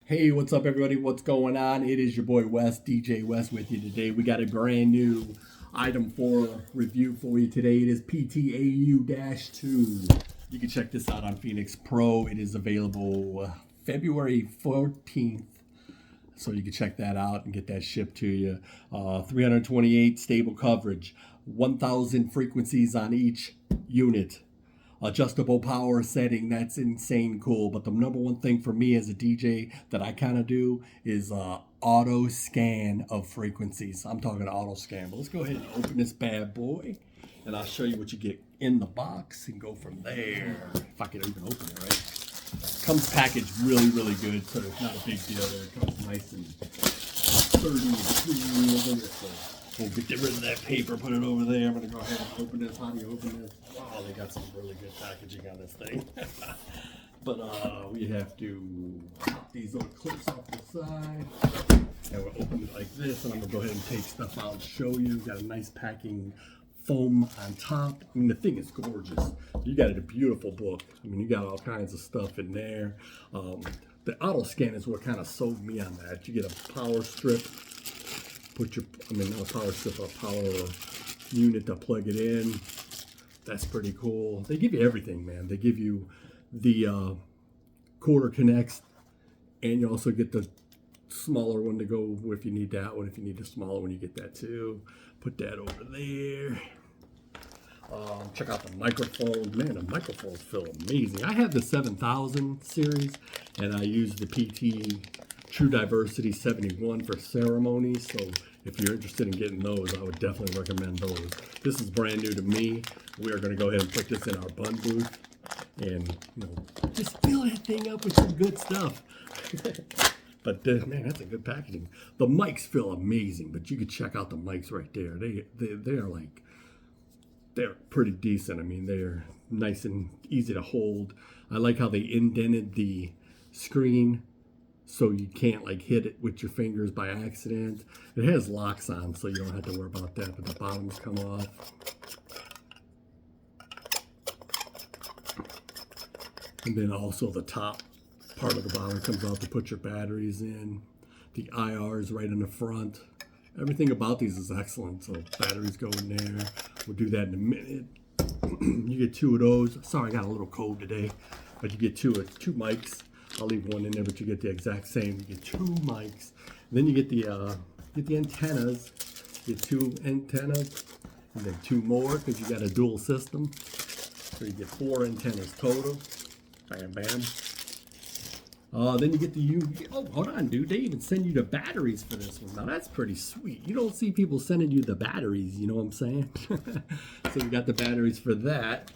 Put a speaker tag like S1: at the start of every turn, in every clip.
S1: Hey, what's up, everybody? What's going on? It is your boy Wes, DJ Wes, with you today. We got a brand new item for review for you today. It is PTAU-2. You can check this out on Phenyx Pro. It is available February 14th. So you can check that out and get that shipped to you. 328 stable coverage, 1,000 frequencies on each unit. Adjustable power setting, that's insane cool. But the number one thing for me as a DJ that I kind of do is auto scan of frequencies. I'm talking auto scan. But let's go ahead and open this bad boy, and I'll show you what you get in the box and go from there. If I can even open it right. Comes packaged really good, so it's not a big deal there. It comes nice and sturdy and smooth. We'll get rid of that paper, put it over there. I'm gonna go ahead and open this. How do you open this? Wow, they got some really good packaging on this thing. But we have to pop these little clips off the side. And we'll open it like this, and I'm gonna go ahead and take stuff out and show you. Got a nice packing foam on top. I mean, the thing is gorgeous. You got a beautiful book. I mean, you got all kinds of stuff in there. The auto scan is what kind of sold me on that. You get a power strip. Not a power strip, a power unit to plug it in. That's pretty cool. They give you everything, man. They give you the quarter connects, and you also get the smaller one to go if you need that one. If you need the smaller one, you get that too. Put that over there. Check out the microphone. Man, the microphones feel amazing. I have the 7000 series, and I use the PT True Diversity 71 for ceremonies. So if you're interested in getting those, I would definitely recommend those. This is brand new to me. We are going to go ahead and put this in our bun booth and, just fill that thing up with some good stuff. But man, that's a good packaging. The mics feel amazing, but you can check out the mics right there. They're pretty decent. I mean, they're nice and easy to hold. I like how they indented the screen so you can't hit it with your fingers by accident. It has locks on, so you don't have to worry about that, but the bottoms come off. And then also the top part of the bottom comes off to put your batteries in. The IR is right in the front. Everything about these is excellent. So batteries go in there. We'll do that in a minute. You get two of those. Sorry, I got a little cold today, but you get two mics. I'll leave one in there, but you get the exact same. You get two mics. Then you get the antennas. You get two antennas, and then two more because you got a dual system. So you get four antennas total. Bam, bam. Then you get oh, hold on, dude. They even send you the batteries for this one. Now that's pretty sweet. You don't see people sending you the batteries, you know what I'm saying? So we got the batteries for that.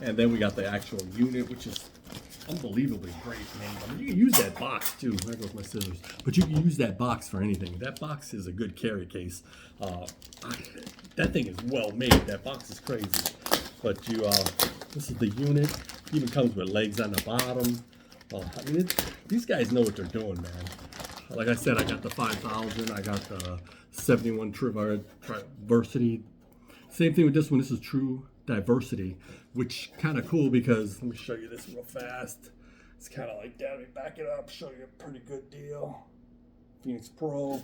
S1: And then we got the actual unit, which is unbelievably great, man. I mean, you can use that box too. There goes my scissors. But you can use that box for anything. That box is a good carry case. That thing is well made. That box is crazy. But this is the unit. It even comes with legs on the bottom. These guys know what they're doing, man. Like I said, I got the 5000. I got the 71 True Diversity. Same thing with this one. This is True Diversity, which kind of cool because, let me show you this real fast. It's kind of like that. Let me back it up, show you a pretty good deal. Phenyx Pro,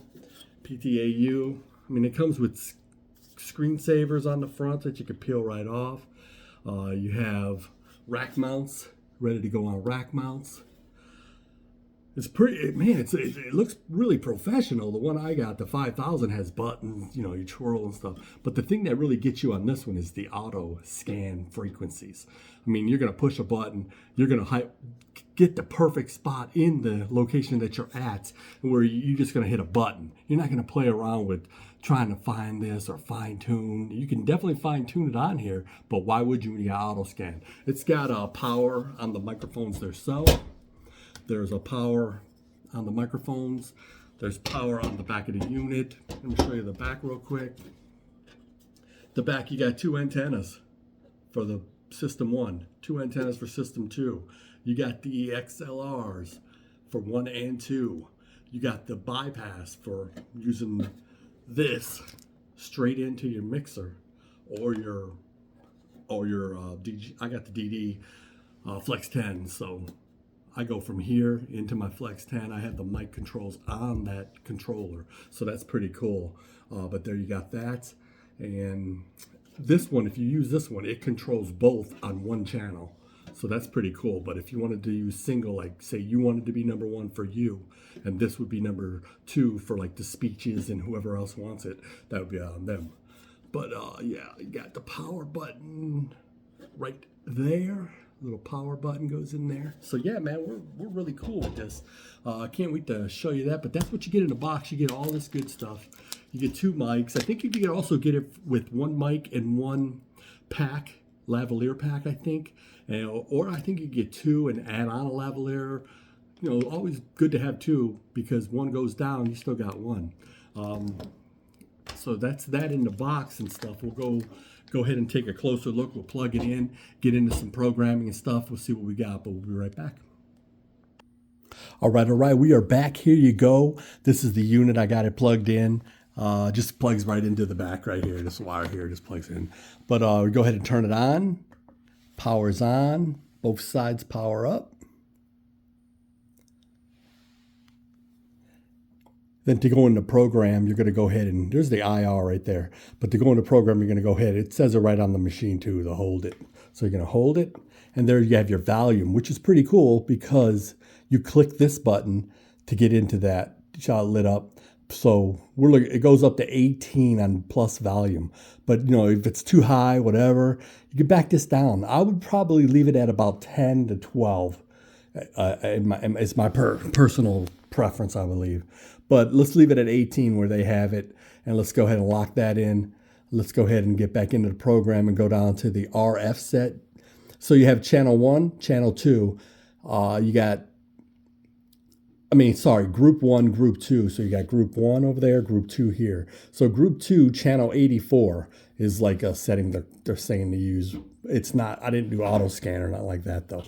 S1: PTAU. I mean, it comes with screensavers on the front that you can peel right off. You have rack mounts, ready to go on rack mounts. It's pretty, man, it looks really professional. The one I got, the 5000, has buttons, you twirl and stuff. But the thing that really gets you on this one is the auto scan frequencies. I mean, you're going to push a button, you're going to get the perfect spot in the location that you're at, where you're just going to hit a button. You're not going to play around with trying to find this or fine tune. You can definitely fine tune it on here, but why would you when you auto scan? It's got power on the microphones themselves. There's a power on the microphones. There's power on the back of the unit. Let me show you the back real quick. The back, you got two antennas for the system 1, two antennas for system 2. You got the XLRs for 1 and 2. You got the bypass for using this straight into your mixer or your DG. I got the DD Flex 10, so I go from here into my Flex 10. I have the mic controls on that controller, so that's pretty cool. But there you got that. And this one, if you use this one, it controls both on one channel. So that's pretty cool. But if you wanted to use single, like say you wanted to be number one for you, and this would be number two for like the speeches and whoever else wants it, that would be on them. But yeah, you got the power button right there. Little power button goes in there. So yeah, man, we're really cool with this. I can't wait to show you that. But that's what you get in the box. You get all this good stuff. You get 2 mics. I think you can also get it with 1 mic and 1 pack, lavalier pack, I think. Or I think you get 2 and add on a lavalier. You know, always good to have 2 because 1 goes down, you still got 1. So that's that in the box and stuff. We'll go ahead and take a closer look. We'll plug it in, get into some programming and stuff. We'll see what we got, but we'll be right back. All right. We are back. Here you go. This is the unit. I got it plugged in. Just plugs right into the back right here. This wire here just plugs in. But we go ahead and turn it on. Power's on. Both sides power up. Then to go into program, you're going to go ahead and there's the IR right there. But to go into program, you're going to go ahead. It says it right on the machine too, to hold it. So you're going to hold it. And there you have your volume, which is pretty cool because you click this button to get into that. Shot lit up. So it goes up to 18 on plus volume. But you know, if it's too high, whatever, you can back this down. I would probably leave it at about 10 to 12. It's my personal preference, I believe. But let's leave it at 18 where they have it. And let's go ahead and lock that in. Let's go ahead and get back into the program and go down to the RF set. So you have channel 1, channel 2. You got, group 1, group 2. So you got group 1 over there, group 2 here. So group 2, channel 84 is like a setting they're saying to use. It's not, I didn't do auto scan or not like that though.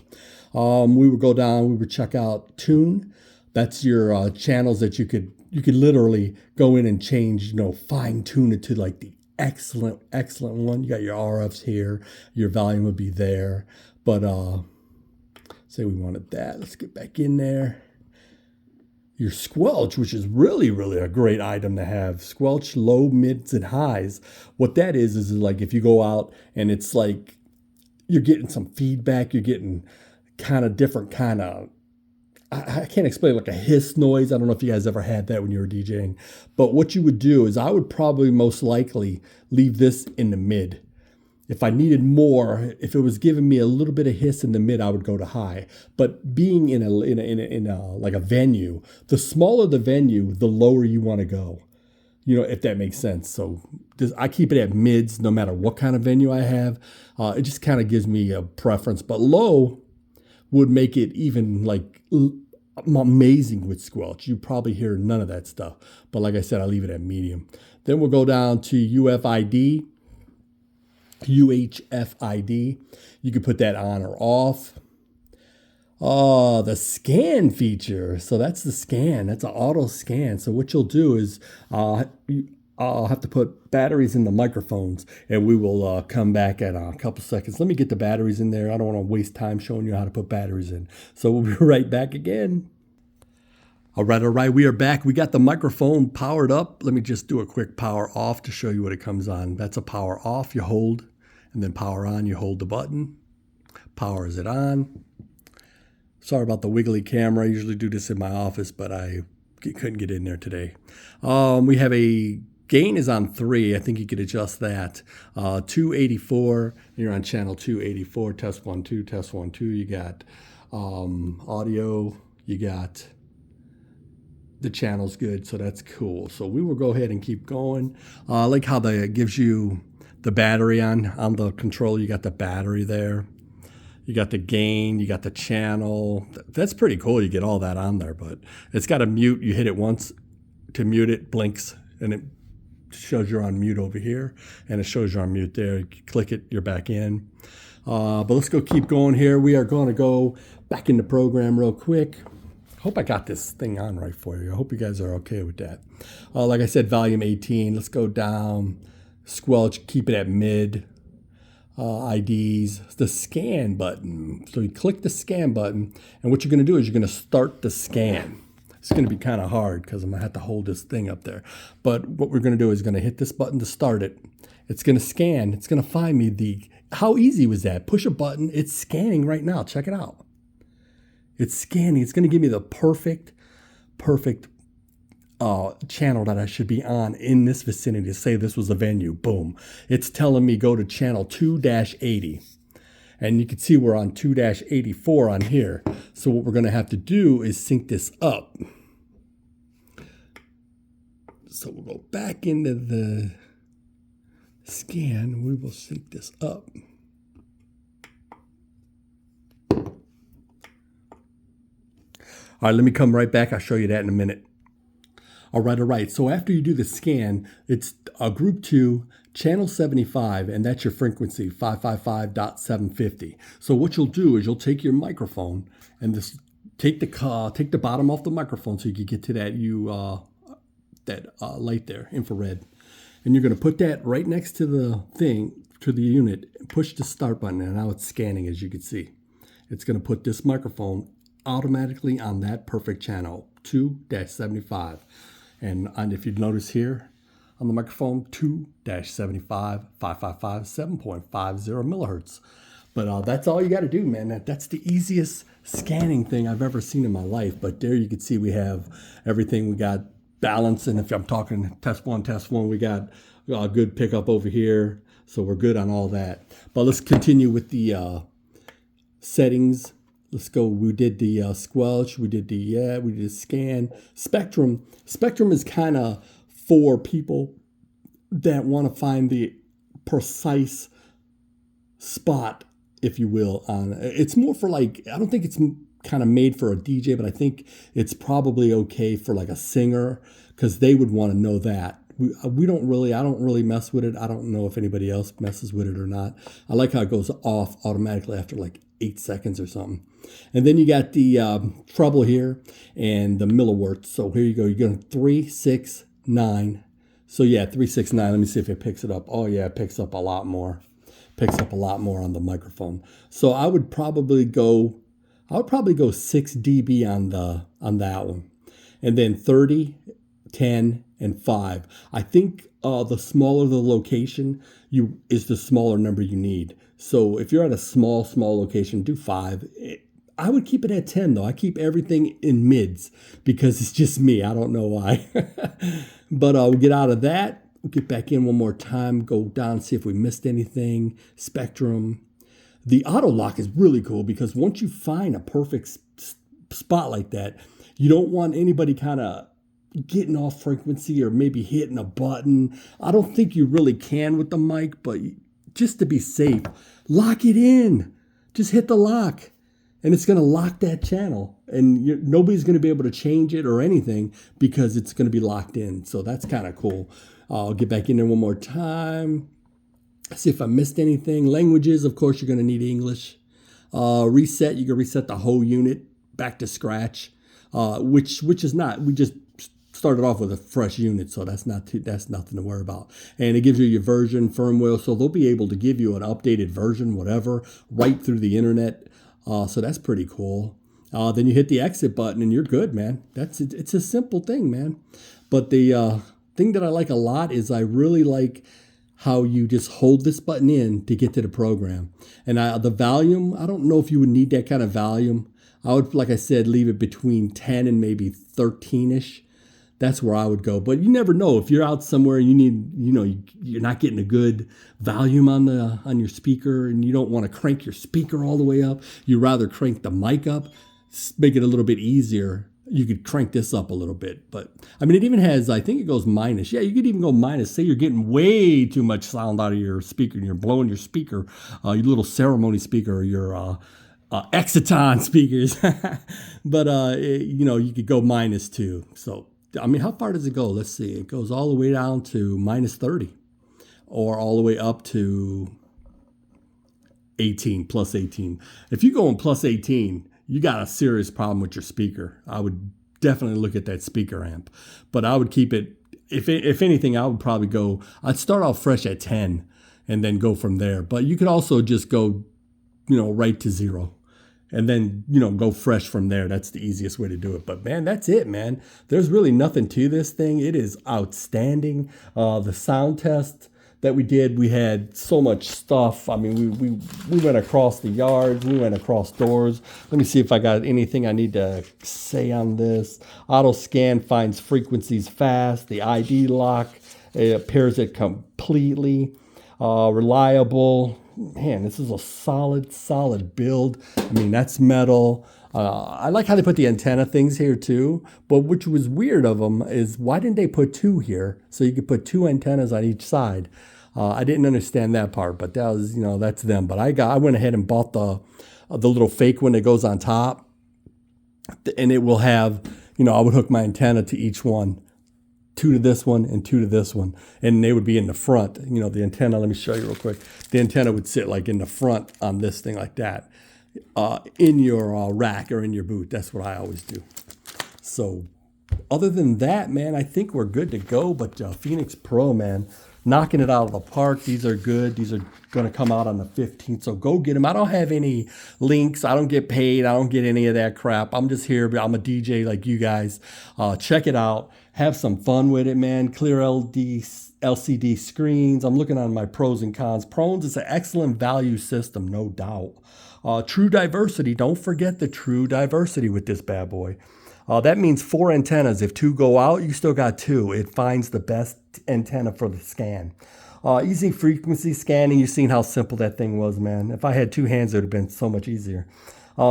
S1: We would go down, we would check out tune. That's your channels that you could literally go in and change, fine tune it to like the excellent one. You got your RFs here, your volume would be there. But say we wanted that. Let's get back in there. Your squelch, which is really, really a great item to have. Squelch, low, mids, and highs. What that is like if you go out and it's like you're getting some feedback, you're getting kind of different kind of, I can't explain, like a hiss noise. I don't know if you guys ever had that when you were DJing. But what you would do is I would probably most likely leave this in the mid. If I needed more, if it was giving me a little bit of hiss in the mid, I would go to high. But being in a venue, the smaller the venue, the lower you want to go. If that makes sense. So I keep it at mids no matter what kind of venue I have. It just kind of gives me a preference. But low would make it even like amazing with squelch. You probably hear none of that stuff. But like I said, I leave it at medium. Then we'll go down to UHFID. You can put that on or off. The scan feature. So that's the scan. That's an auto scan. So what you'll do is I'll have to put batteries in the microphones and we will come back at a couple seconds. Let me get the batteries in there. I don't want to waste time showing you how to put batteries in. So we'll be right back again. All right. We are back. We got the microphone powered up. Let me just do a quick power off to show you what it comes on. That's a power off. You hold, and then power on. You hold the button. Powers it on. Sorry about the wiggly camera. I usually do this in my office, but I couldn't get in there today. We have a gain is on 3. I think you could adjust that. 284. You're on channel 284. Test 1, 2. Test 1, 2. You got audio. You got the channel's good, so that's cool. So we will go ahead and keep going. I like how it gives you the battery on the controller. You got the battery there. You got the gain, you got the channel. That's pretty cool. You get all that on there, but it's got a mute. You hit it once to mute it, blinks, and it shows you're on mute over here, and it shows you're on mute there. You click it, you're back in. But let's keep going here. We are going to go back in the program real quick. Hope I got this thing on right for you. I hope you guys are okay with that. Like I said, volume 18. Let's go down. Squelch, keep it at mid. IDs, the scan button. So you click the scan button, and what you're going to do is you're going to start the scan. It's going to be kind of hard because I'm going to have to hold this thing up there. But what we're going to do is going to hit this button to start it. It's going to scan. It's going to find me how easy was that? Push a button. It's scanning right now. Check it out. It's scanning. It's going to give me the perfect channel that I should be on in this vicinity. Say this was a venue. Boom. It's telling me go to channel 2-80. And you can see we're on 2-84 on here. So what we're going to have to do is sync this up. So we'll go back into the scan. We will sync this up. All right, let me come right back. I'll show you that in a minute. All right. So after you do the scan, it's a group 2, channel 75, and that's your frequency, 555.750. So what you'll do is you'll take your microphone and take the bottom off the microphone so you can get to that light there, infrared. And you're going to put that right next to the unit, and push the start button, and now it's scanning, as you can see. It's going to put this microphone automatically on that perfect channel, 2-75. And if you notice here on the microphone, 2-75, 555, 7.50 millihertz. But that's all you got to do, man. That's the easiest scanning thing I've ever seen in my life. But there you can see we have everything. We got balance, and if I'm talking test one, we got a good pickup over here. So we're good on all that. But let's continue with the settings. Let's go. We did the squelch. We did the scan. Spectrum. Spectrum is kind of for people that want to find the precise spot, if you will. It's more for I don't think it's kind of made for a DJ, but I think it's probably okay for like a singer because they would want to know that. I don't really mess with it. I don't know if anybody else messes with it or not. I like how it goes off automatically after like 8 seconds or something. And then you got the treble here and the milliwarts. So here you go. You're going 3, 6, 9. So yeah, 3, 6, 9. Let me see if it picks it up. Oh yeah, it picks up a lot more. Picks up a lot more on the microphone. So I would probably go 6 dB on that one. And then 30, 10, and 5. I think the smaller the location is the smaller number you need. So if you're at a small location, do 5. I would keep it at 10 though. I keep everything in mids because it's just me. I don't know why. But we'll get out of that. We'll get back in one more time. Go down, see if we missed anything. Spectrum. The auto lock is really cool because once you find a perfect spot like that, you don't want anybody kind of getting off frequency or maybe hitting a button. I don't think you really can with the mic, but just to be safe, lock it in. Just hit the lock and it's going to lock that channel and nobody's going to be able to change it or anything because it's going to be locked in. So that's kind of cool. I'll get back in there one more time. See if I missed anything. Languages, of course, you're going to need English. Reset, you can reset the whole unit back to scratch, which is not. We just started off with a fresh unit, so that's nothing to worry about. And it gives you your version, firmware, so they'll be able to give you an updated version, whatever, right through the internet. So that's pretty cool. Then you hit the exit button and you're good, man. It's a simple thing, man. But the thing that I like a lot is I really like how you just hold this button in to get to the program. And the volume, I don't know if you would need that kind of volume. I would, like I said, leave it between 10 and maybe 13-ish. That's where I would go. But you never know. If you're out somewhere and you need, you're not getting a good volume on your speaker and you don't want to crank your speaker all the way up, you rather crank the mic up, make it a little bit easier. You could crank this up a little bit. But, I mean, it even has, I think it goes minus. Yeah, you could even go minus. Say you're getting way too much sound out of your speaker and you're blowing your speaker, your little ceremony speaker, your Exciton speakers. But, you could go minus 2. So, I mean, how far does it go? Let's see. It goes all the way down to minus 30 or all the way up to 18, plus 18. If you go in plus 18, you got a serious problem with your speaker. I would definitely look at that speaker amp. But I would keep it, if anything, I would probably I'd start off fresh at 10 and then go from there. But you could also just go, right to 0. And then, go fresh from there. That's the easiest way to do it. But man, that's it, man. There's really nothing to this thing. It is outstanding. The sound test that we did, we had so much stuff. I mean, we went across the yards. We went across doors. Let me see if I got anything I need to say on this. Auto scan finds frequencies fast. The ID lock, it pairs it completely. Reliable. Man, this is a solid build. I mean, that's metal. I like how they put the antenna things here too, but which was weird of them is why didn't they put 2 here so you could put 2 antennas on each side? I didn't understand that part, but that was, that's them. But I went ahead and bought the little fake one that goes on top, and it will have, I would hook my antenna to each one. 2 to this one and 2 to this one, and they would be in the front. The antenna, let me show you real quick. The antenna would sit like in the front on this thing like that, in your rack or in your boot. That's what I always do. So other than that, man, I think we're good to go. But Phenyx Pro, man, knocking it out of the park. These are good. These are going to come out on the 15th, so go get them. I don't have any links. I don't get paid. I don't get any of that crap. I'm just here, but I'm a DJ like you guys. Check it out. Have some fun with it, man. Clear LCD screens. I'm looking on my pros and cons. Pros is an excellent value system, no doubt. True diversity. Don't forget the true diversity with this bad boy. That means 4 antennas. If 2 go out, you still got 2. It finds the best antenna for the scan. Easy frequency scanning. You've seen how simple that thing was, man. If I had 2 hands, it would have been so much easier.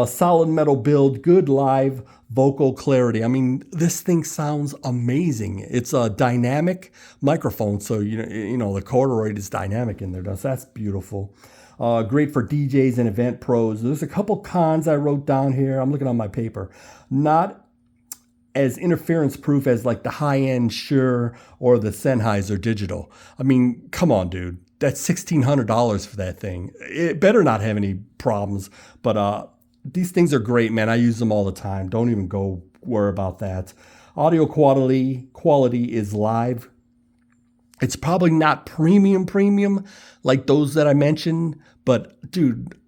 S1: Solid metal build, good live vocal clarity. I mean, this thing sounds amazing. It's a dynamic microphone, so the corduroy is dynamic in there. That's beautiful. Great for DJs and event pros. There's a couple cons I wrote down here. I'm looking on my paper. Not as interference proof as like the high-end Shure or the Sennheiser digital. I mean, come on, dude. That's $1,600 for that thing. It better not have any problems, but these things are great, man. I use them all the time. Don't even go worry about that. Audio quality is live. It's probably not premium like those that I mentioned, but dude,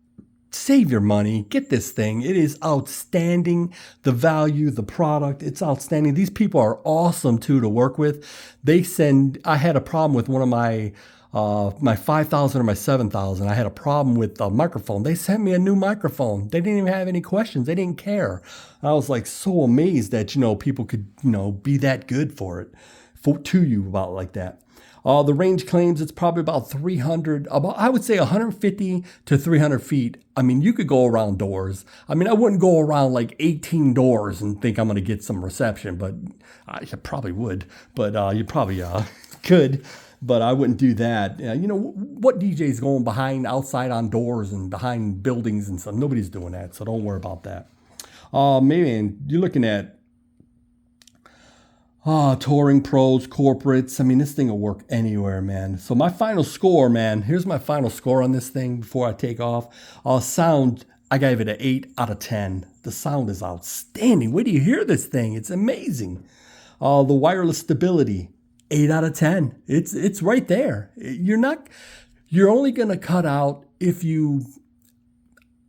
S1: save your money. Get this thing. It is outstanding. The value, the product, it's outstanding. These people are awesome too to work with. I had a problem with one of my 5,000 or my 7,000. I had a problem with the microphone. They sent me a new microphone. They didn't even have any questions. They didn't care. I was like so amazed that, people could, be that good for it, to you about like that. The range claims it's probably about 300, I would say 150 to 300 feet. I mean, you could go around doors. I mean, I wouldn't go around like 18 doors and think I'm going to get some reception, but I probably would. But you probably could. But I wouldn't do that. What DJ's going outside on doors and behind buildings and stuff? Nobody's doing that, so don't worry about that. Maybe you're looking at touring pros, corporates. I mean, this thing will work anywhere, man. So my final score, man, here's my final score on this thing before I take off. Sound, I gave it an 8 out of 10. The sound is outstanding. Where do you hear this thing? It's amazing. The wireless stability, 8 out of 10. It's right there. You're only going to cut out if you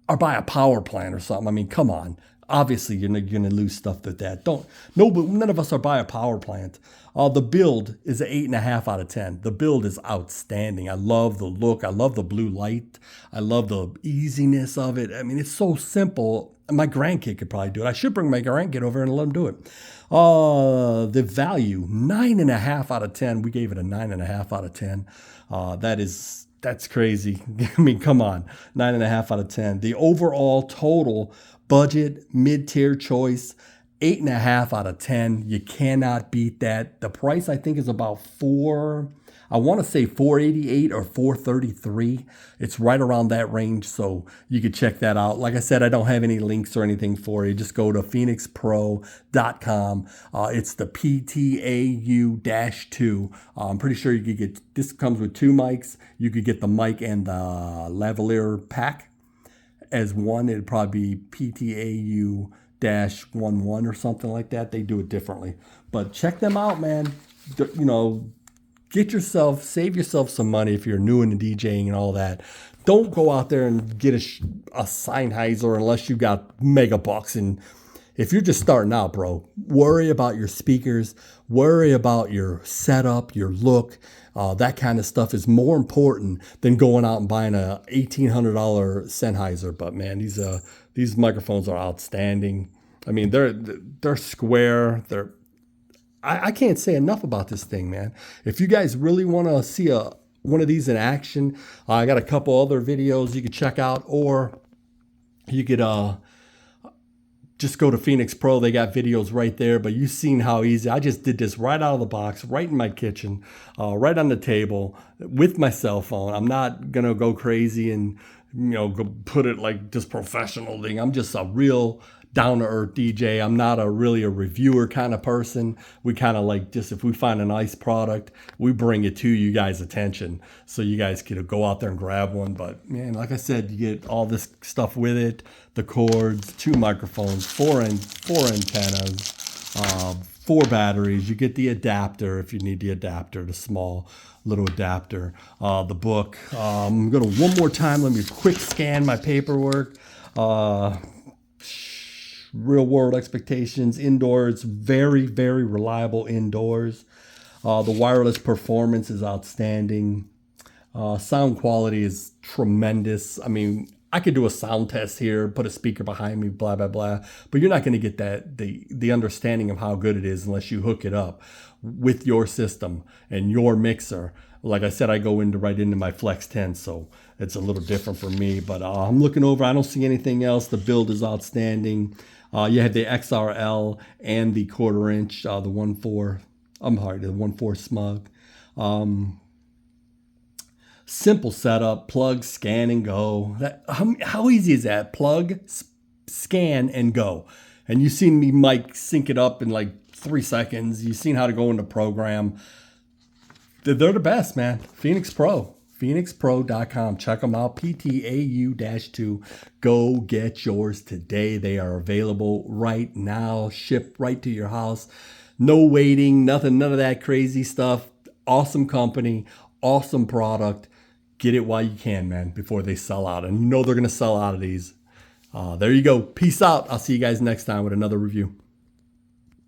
S1: are by a power plant or something. I mean, come on. Obviously, you're going to lose stuff with that. But none of us are by a power plant. The build is an 8.5 out of 10. The build is outstanding. I love the look. I love the blue light. I love the easiness of it. I mean, it's so simple. My grandkid could probably do it. I should bring my grandkid over and let him do it. The value, 9.5 out of 10. We gave it a 9.5 out of 10. That's crazy. I mean, come on. 9.5 out of 10. The overall total budget, mid-tier choice, 8.5 out of 10. You cannot beat that. The price, I think, is about I want to say $488 or $433. It's right around that range, so you could check that out. Like I said, I don't have any links or anything for you. Just go to phenixpro.com. It's the PTAU-2. I'm pretty sure you could get, this comes with 2 mics. You could get the mic and the lavalier pack as one. It'd probably be PTAU-11 or something like that. They do it differently. But check them out, man. save yourself some money if you're new into DJing and all that. Don't go out there and get a Sennheiser unless you got mega bucks. And if you're just starting out, bro, worry about your speakers, worry about your setup, your look. That kind of stuff is more important than going out and buying a $1,800 Sennheiser. But man, these microphones are outstanding. I mean, they're square. I can't say enough about this thing, man. If you guys really want to see one of these in action, I got a couple other videos you could check out, or you could just go to Phenyx Pro. They got videos right there, but you've seen how easy. I just did this right out of the box, right in my kitchen, right on the table with my cell phone. I'm not going to go crazy and, go put it like this professional thing. I'm just a real down-to-earth DJ. I'm not really a reviewer kind of person. We kind of like, just if we find a nice product, we bring it to you guys' attention so you guys could go out there and grab one. But man, like I said, you get all this stuff with it: the cords, 2 microphones, 4 antennas, 4 batteries. You get the adapter if you need the adapter, the small little adapter, the book. I'm gonna one more time, let me quick scan my paperwork. Real world expectations, indoors, very, very reliable indoors. The wireless performance is outstanding. Sound quality is tremendous. I mean, I could do a sound test here, put a speaker behind me, blah, blah, blah, but you're not going to get the understanding of how good it is unless you hook it up with your system and your mixer. Like I said, I go right into my Flex 10, so it's a little different for me, but I'm looking over. I don't see anything else. The build is outstanding. You have the XRL and the 1/4 inch, the 1/4, the 1/4 smug. Simple setup, plug, scan, and go. How easy is that? Plug, scan, and go. And you've seen me mic sync it up in like 3 seconds. You've seen how to go into program. They're the best, man. Phenyx Pro. PhenixPro.com. Check them out. PTAU-2. Go get yours today. They are available right now. Shipped right to your house. No waiting, nothing, none of that crazy stuff. Awesome company, awesome product. Get it while you can, man, before they sell out. And they're going to sell out of these. There you go. Peace out. I'll see you guys next time with another review.